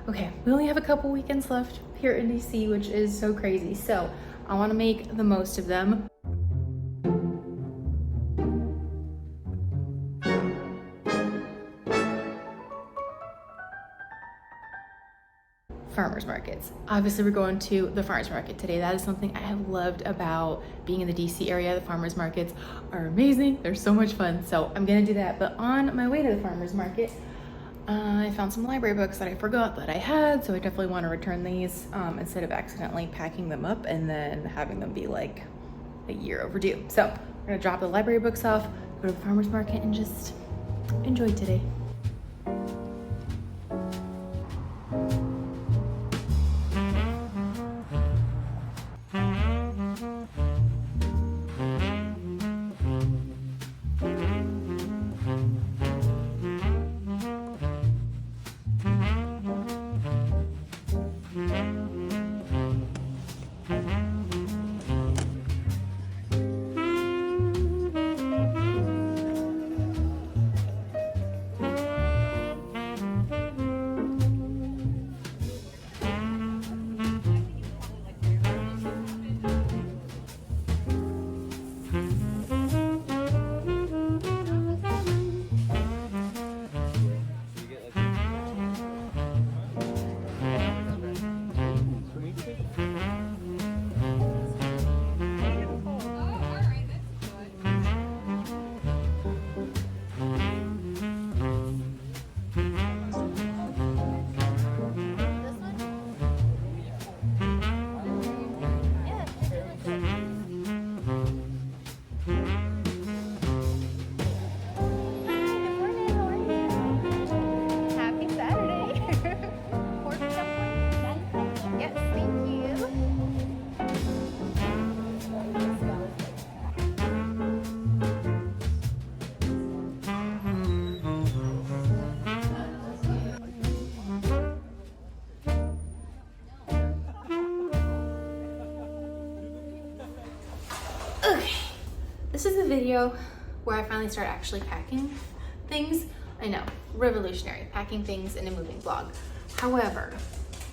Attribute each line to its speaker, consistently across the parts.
Speaker 1: Okay, we only have a couple weekends left here in DC, which is so crazy. So I want to make the most of them. Farmers markets. Obviously, we're going to the farmers market today. That is something I have loved about being in the DC area. The farmers markets are amazing. They're so much fun. So I'm gonna do that. But on my way to the farmers market, I found some library books that I forgot that I had. So I definitely want to return these instead of accidentally packing them up and then having them be like a year overdue. So we're gonna drop the library books off, go to the farmers market, and just enjoy today. Okay, this is the video where I finally start actually packing things. I know, revolutionary, packing things in a moving vlog. However,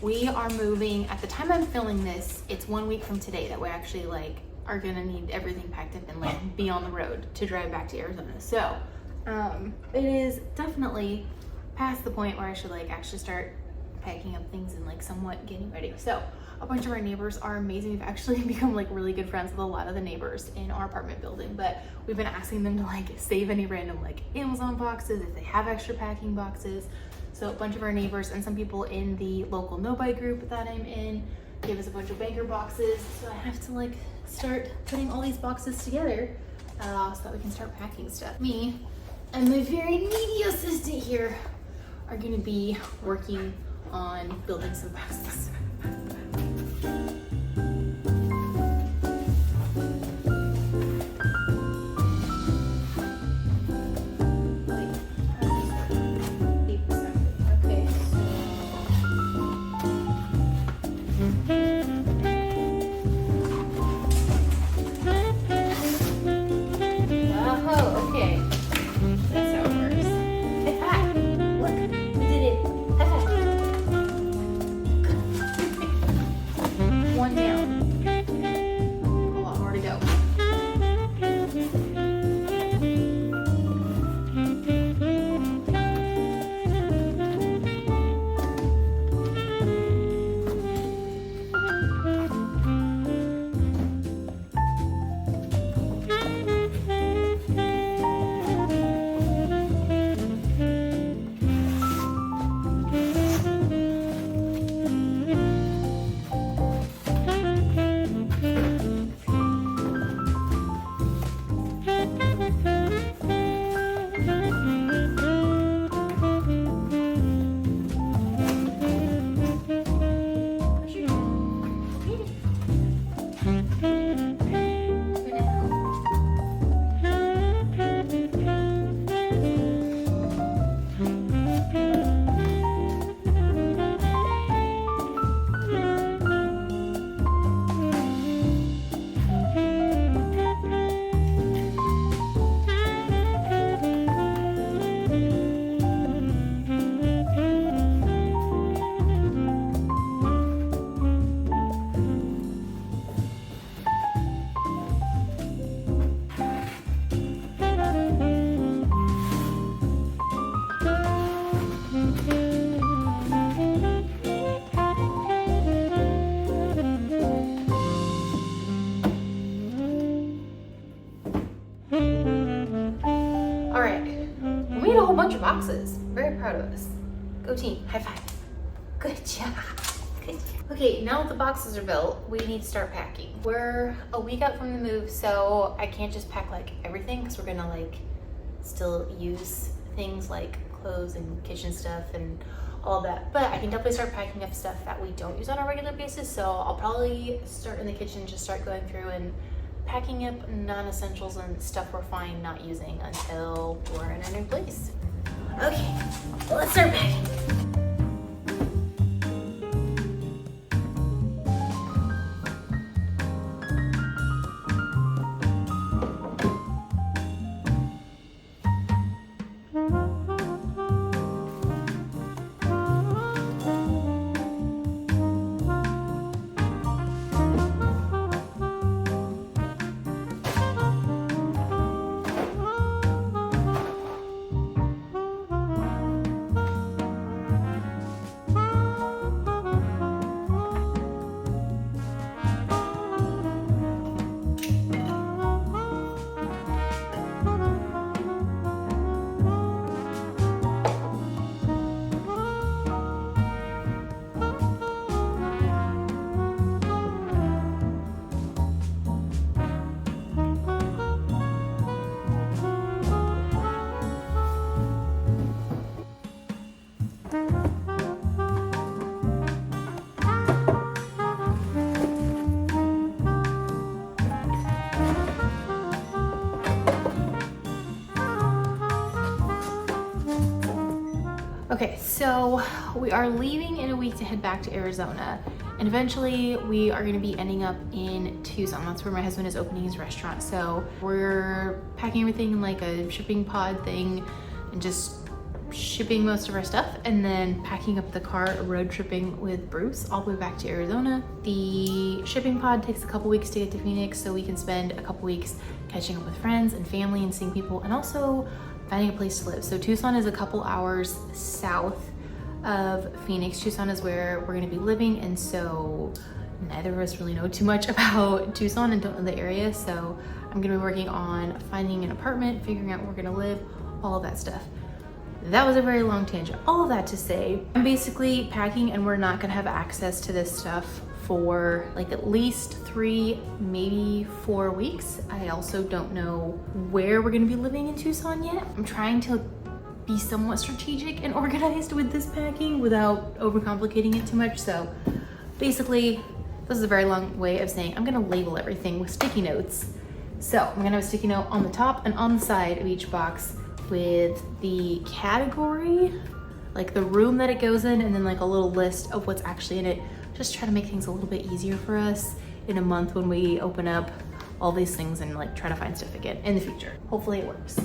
Speaker 1: we are moving, at the time I'm filming this, it's 1 week from today that we actually like are gonna need everything packed up and like be on the road to drive back to Arizona. So it is definitely past the point where I should like actually start packing up things and like somewhat getting ready. So a bunch of our neighbors are amazing. We've actually become like really good friends with a lot of the neighbors in our apartment building, but we've been asking them to like save any random like Amazon boxes if they have extra packing boxes. So a bunch of our neighbors and some people in the local no-buy group that I'm in gave us a bunch of banker boxes. So I have to like start putting all these boxes together so that we can start packing stuff. Me and my very needy assistant here are gonna be working on building some boxes. boxes. Very proud of us. Go team, high five. Good job. Good job. Okay, now that the boxes are built, we need to start packing. We're a week out from the move, so I can't just pack like everything because we're gonna like still use things like clothes and kitchen stuff and all of that. But I can definitely start packing up stuff that we don't use on a regular basis. So I'll probably start in the kitchen, just start going through and packing up non-essentials and stuff we're fine not using until we're in a new place. Okay, let's start packing. Okay, so we are leaving in a week to head back to Arizona, and eventually we are gonna be ending up in Tucson. That's where my husband is opening his restaurant. So we're packing everything in like a shipping pod thing and just shipping most of our stuff, and then packing up the car, road tripping with Bruce all the way back to Arizona. The shipping pod takes a couple weeks to get to Phoenix, so we can spend a couple weeks catching up with friends and family and seeing people, and also finding a place to live. So Tucson is a couple hours south of Phoenix. Tucson is where we're gonna be living, and so neither of us really know too much about Tucson and don't know the area. So I'm gonna be working on finding an apartment, figuring out where we're gonna live, all of that stuff. That was a very long tangent. All of that to say, I'm basically packing, and we're not gonna have access to this stuff for like at least 3, maybe 4 weeks. I also don't know where we're gonna be living in Tucson yet. I'm trying to be somewhat strategic and organized with this packing without overcomplicating it too much. So basically, this is a very long way of saying I'm gonna label everything with sticky notes. So I'm gonna have a sticky note on the top and on the side of each box with the category, like the room that it goes in, and then like a little list of what's actually in it. Just try to make things a little bit easier for us in a month when we open up all these things and like try to find stuff again in the future. Hopefully it works.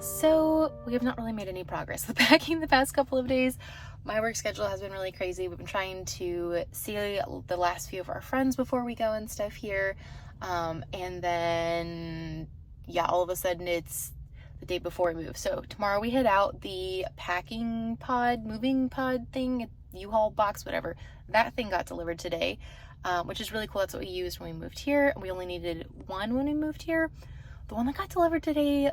Speaker 1: So we have not really made any progress with packing the past couple of days. My work schedule has been really crazy. We've been trying to see the last few of our friends before we go and stuff here. And then, yeah, all of a sudden it's the day before we move. So tomorrow we head out. The packing pod, moving pod thing, U-Haul box, whatever, that thing got delivered today, which is really cool. That's what we used when we moved here. We only needed one when we moved here. The one that got delivered today,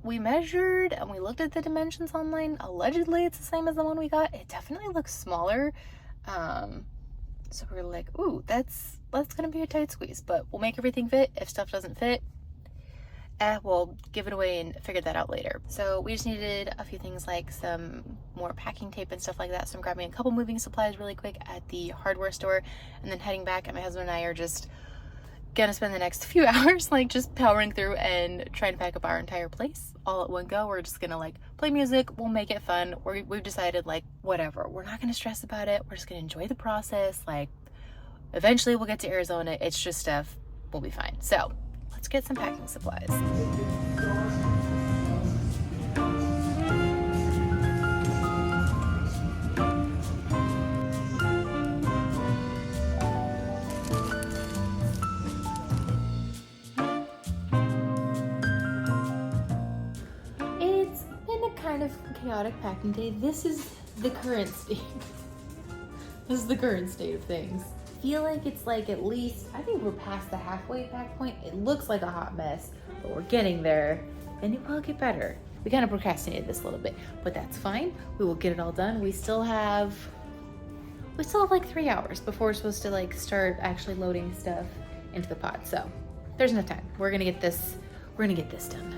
Speaker 1: we measured and we looked at the dimensions online. Allegedly it's the same as the one we got. It definitely looks smaller. So we're like, ooh, that's gonna be a tight squeeze, but we'll make everything fit. If stuff doesn't fit, we'll give it away and figure that out later. So we just needed a few things like some more packing tape and stuff like that. So I'm grabbing a couple moving supplies really quick at the hardware store and then heading back, and my husband and I are just gonna spend the next few hours like just powering through and trying to pack up our entire place all at one go. We're just gonna like play music, we'll make it fun. We've decided like whatever, we're not gonna stress about it, we're just gonna enjoy the process. Like eventually we'll get to Arizona, it's just stuff, we'll be fine. So let's get some packing supplies. Kind of chaotic packing day. This is the current state. This is the current state of things. I feel like it's like at least, I think we're past the halfway pack point. It looks like a hot mess, but we're getting there and it will get better. We kind of procrastinated this a little bit, but that's fine. We will get it all done. We still have like 3 hours before we're supposed to like start actually loading stuff into the pod. So there's enough time. We're gonna get this done.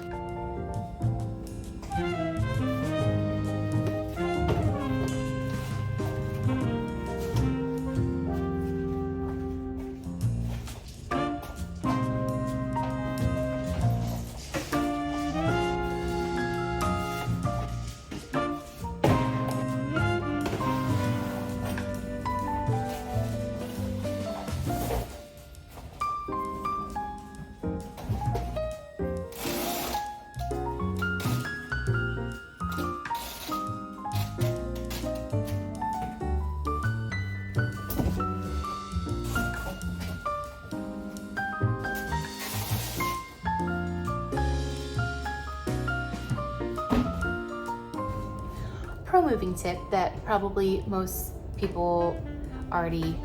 Speaker 1: Pro moving tip that probably most people already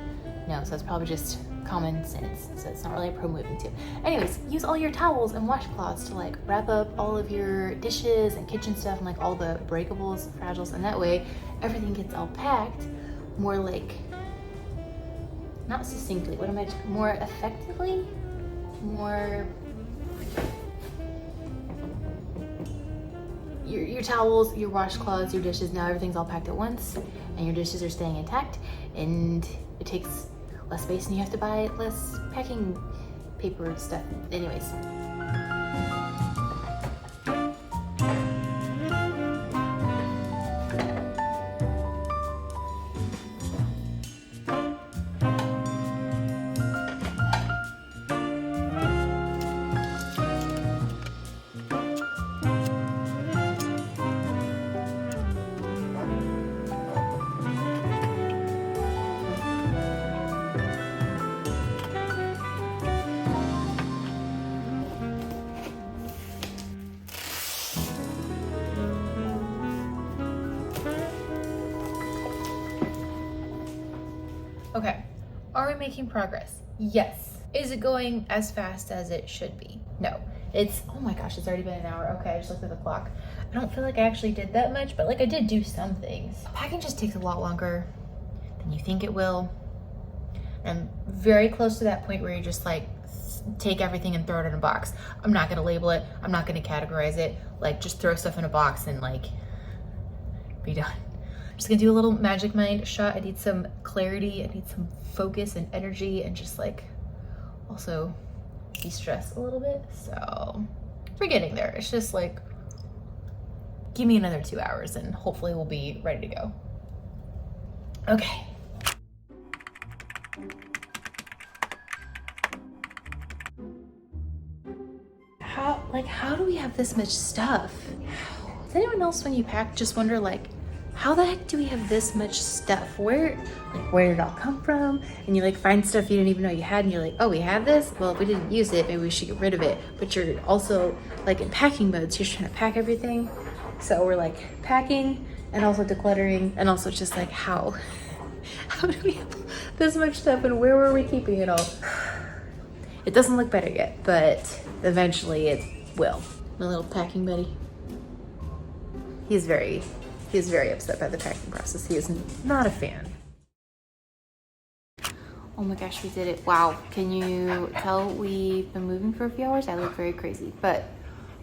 Speaker 1: know, so it's probably just common sense, so it's not really a pro moving tip. Anyways, use all your towels and washcloths to like wrap up all of your dishes and kitchen stuff and like all the breakables, fragiles, and that way everything gets all packed more like, not succinctly, more effectively, more. Your towels, your washcloths, your dishes, now everything's all packed at once and your dishes are staying intact and it takes less space and you have to buy less packing paper stuff. Anyways. Okay, are we making progress? Yes. Is it going as fast as it should be? No. It's, oh my gosh, it's already been an hour. Okay, I just looked at the clock. I don't feel like I actually did that much, but like I did do some things. Packing just takes a lot longer than you think it will. I'm very close to that point where you just like take everything and throw it in a box. I'm not gonna label it. I'm not gonna categorize it. Like just throw stuff in a box and like be done. I'm just gonna do a little magic mind shot. I need some clarity. I need some focus and energy and just like also de-stress a little bit. So we're getting there. It's just like, give me another 2 hours and hopefully we'll be ready to go. Okay. How do we have this much stuff? Does anyone else when you pack just wonder like, how the heck do we have this much stuff? Where did it all come from? And you like find stuff you didn't even know you had and you're like, oh, we have this? Well, if we didn't use it, maybe we should get rid of it. But you're also like in packing mode, so you're trying to pack everything. So we're like packing and also decluttering and also just like how do we have this much stuff and where were we keeping it all? It doesn't look better yet, but eventually it will. My little packing buddy. He's very upset by the packing process. He is not a fan. Oh my gosh, we did it. Wow. Can you tell we've been moving for a few hours? I look very crazy, but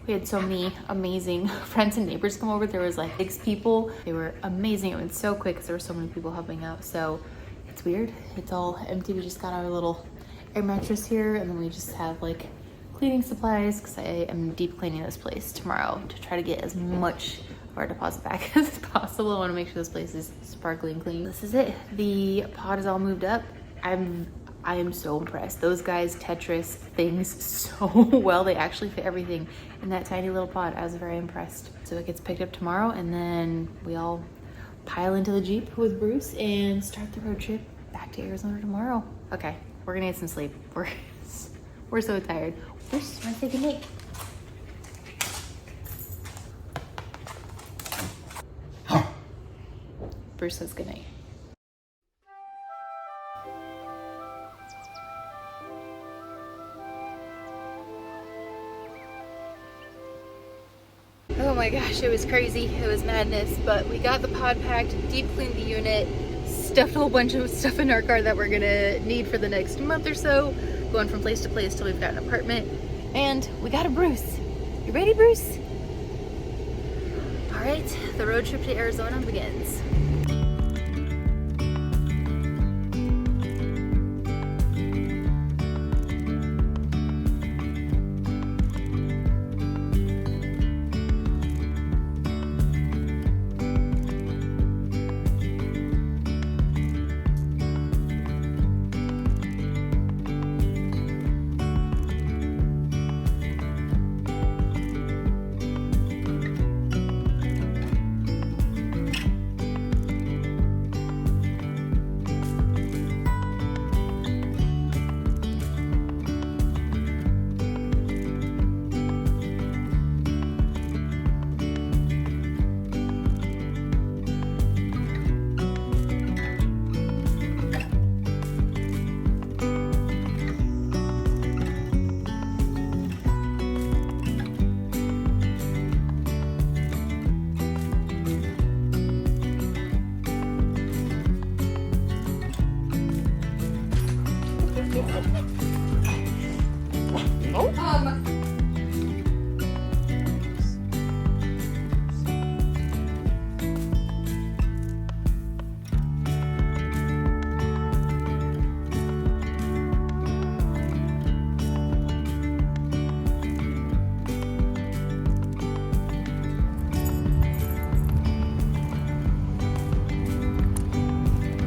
Speaker 1: we had so many amazing friends and neighbors come over. There was like 6 people. They were amazing. It went so quick because there were so many people helping out. So it's weird. It's all empty. We just got our little our mattress here, and then we just have like cleaning supplies because I am deep cleaning this place tomorrow to try to get as much of our deposit back as possible. I want to make sure this place is sparkling clean. This is it. The pod is all moved up. I am so impressed. Those guys Tetris things so well. They actually fit everything in that tiny little pod. I was very impressed. So it gets picked up tomorrow, and then we all pile into the Jeep with Bruce and start the road trip back to Arizona tomorrow. Okay, we're gonna get some sleep. We're so tired. Bruce, wanna say goodnight? Bruce says goodnight. Oh my gosh, it was crazy. It was madness, but we got the pod packed, deep cleaned the unit, stuffed a whole bunch of stuff in our car that we're gonna need for the next month or so, going from place to place till we've got an apartment, and we got a Bruce. You ready, Bruce? All right, the road trip to Arizona begins.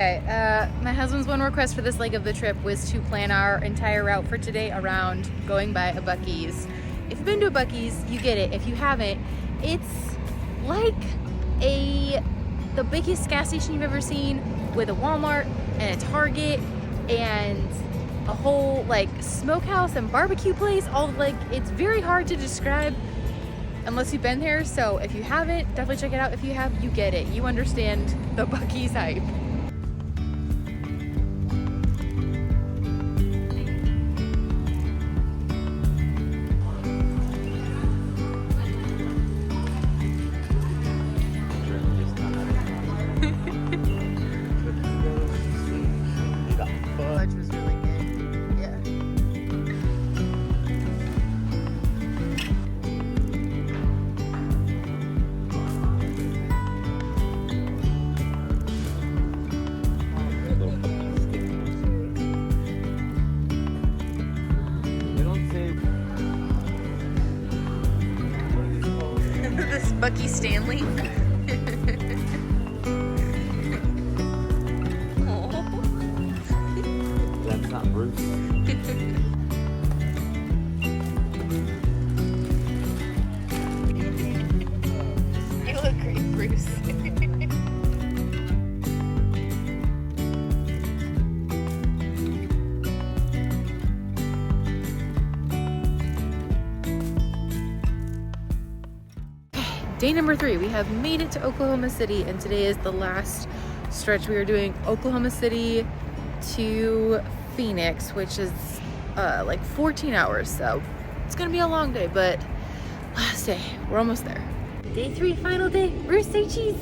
Speaker 1: Okay, my husband's one request for this leg of the trip was to plan our entire route for today around going by a Buc-ee's. If you've been to a Buc-ee's, you get it. If you haven't, it's like the biggest gas station you've ever seen, with a Walmart and a Target and a whole like smokehouse and barbecue place. It's very hard to describe unless you've been there. So if you haven't, definitely check it out. If you have, you get it. You understand the Buc-ee's hype. Bucky Stanley.
Speaker 2: That's not Bruce.
Speaker 1: You look great, Bruce. Day number 3, we have made it to Oklahoma City, and today is the last stretch. We are doing Oklahoma City to Phoenix, which is like 14 hours, so it's gonna be a long day, but last day, we're almost there. Day 3, final day. Bruce, say cheese.